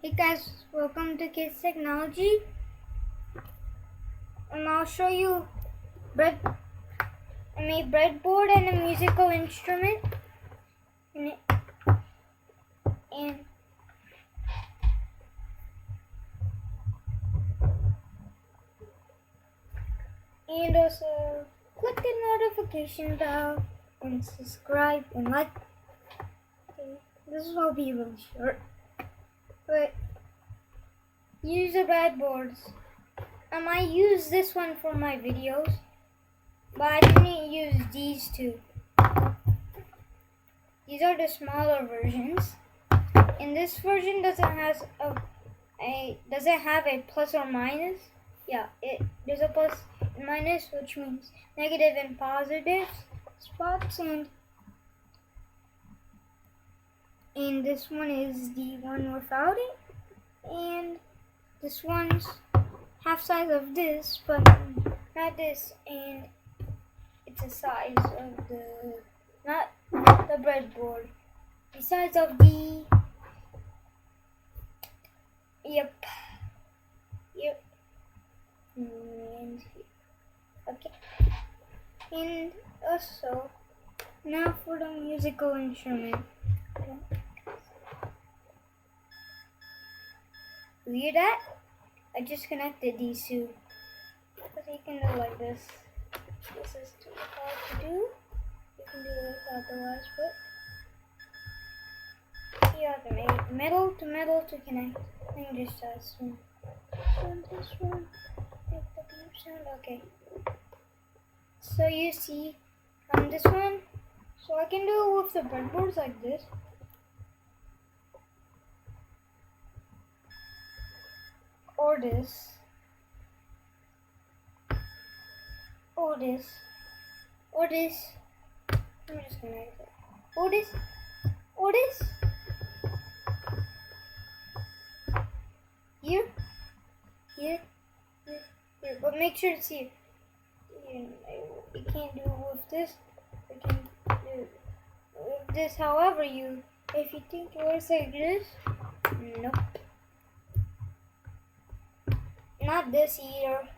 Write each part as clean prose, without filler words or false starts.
Hey guys, welcome to Kids Technology, and I'll show you I made breadboard and a musical instrument in it, and also click the notification bell and subscribe and like. Okay, this will be really short, but use the breadboards. I might use this one for my videos, but I didn't use these two. These are the smaller versions, and this version doesn't have a plus or minus. Yeah, there's a plus and minus, which means negative and positive spots, and this one is the one without it, and this one's half size of this, but not this, and it's the size of not the breadboard, the size of the yep. And okay, and also now for the musical instrument. You hear that? I just connected these two. Because you can do like this. This is too hard to do. You can do this otherwise, but you have to make metal to connect. And just this one. This one. Make the beep sound. Okay. So you see this one. So I can do it with the breadboards like this. Or this. Or this. Or this. I'm just gonna make it. Or this. Or this. Here. Here. Here. Here. But make sure it's here. You can't do it with this. You can do it with this. However, if you think it works like this, nope. Not this either.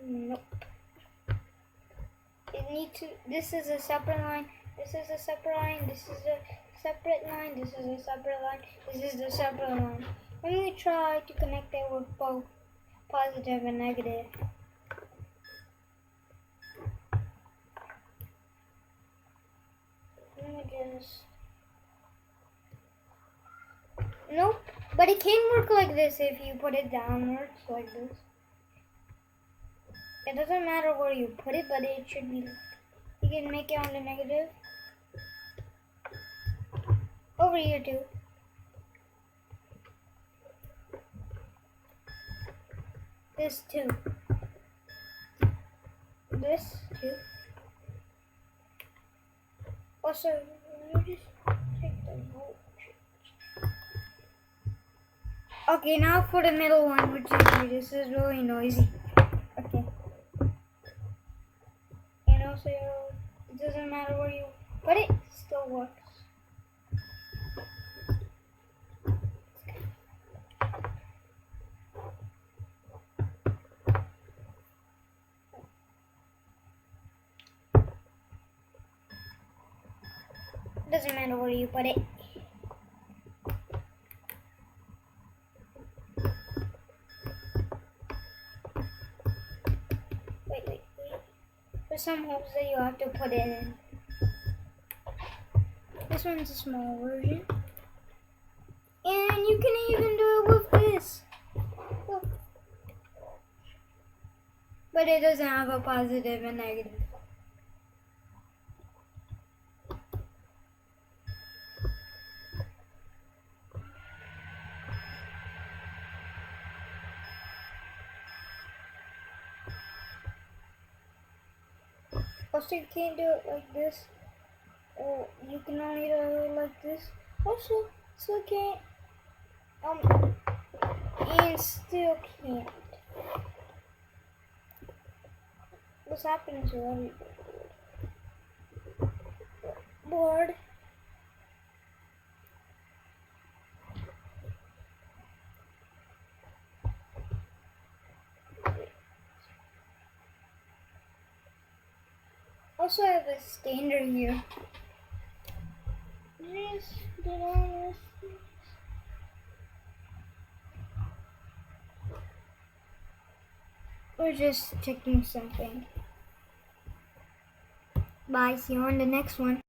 Nope. This is a separate line. This is a separate line. This is a separate line. This is a separate line. This is the separate line. Let me try to connect it with both positive and negative. Let me just. Nope. But it can work like this if you put it downwards like this. It doesn't matter where you put it, but it should be. You can make it on the negative. Over here too. This too. This too. Also, let me just take the voltage. Okay, now for the middle one, which is here. This is really noisy. Okay. And also, it doesn't matter where you put it, still works. Doesn't matter where you put it. Wait. There's some holes that you have to put it in. This one's a small version. And you can even do it with this. Look. But it doesn't have a positive and negative. Also, you can't do it like this. Or you can only do it like this. Also, still can't. And still can't. What's happening to every board? also have a standard here. Just did all this. We're just checking something. Bye, see you on the next one.